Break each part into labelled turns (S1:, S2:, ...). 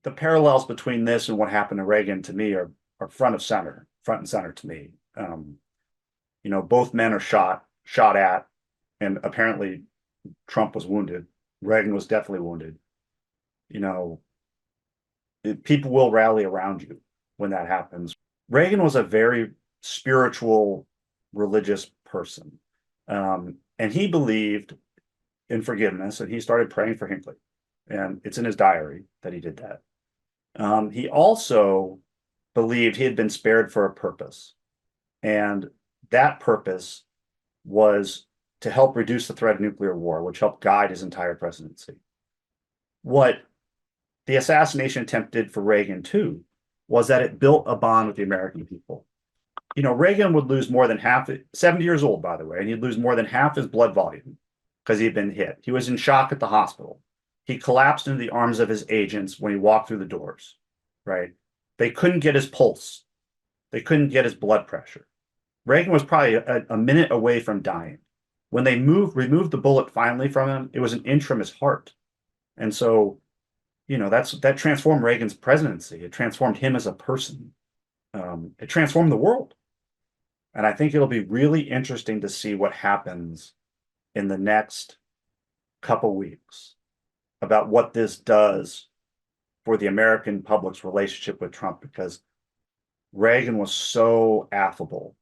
S1: the parallels between this and what happened to Reagan to me are front and center to me. Both men are shot at, and apparently Trump was wounded. Reagan was definitely wounded. You know, people will rally around you when that happens. Reagan was a very spiritual, religious person. And he believed in forgiveness, and he started praying for Hinckley. And it's in his diary that he did that. He also believed he had been spared for a purpose. And that purpose was to help reduce the threat of nuclear war, which helped guide his entire presidency. What the assassination attempt did for Reagan, too, was that it built a bond with the American people. Reagan would lose more than half, 70 years old, by the way, and he'd lose more than half his blood volume because he'd been hit. He was in shock at the hospital. He collapsed into the arms of his agents when he walked through the doors, right? They couldn't get his pulse. They couldn't get his blood pressure. Reagan was probably a minute away from dying. When they removed the bullet finally from him, it was an inch from his heart. And so, that transformed Reagan's presidency. It transformed him as a person. It transformed the world. And I think it'll be really interesting to see what happens in the next couple weeks about what this does for the American public's relationship with Trump, because Reagan was so affable.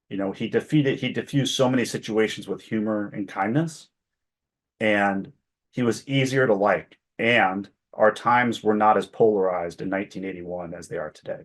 S1: He diffused so many situations with humor and kindness, and he was easier to like. And our times were not as polarized in 1981 as they are today.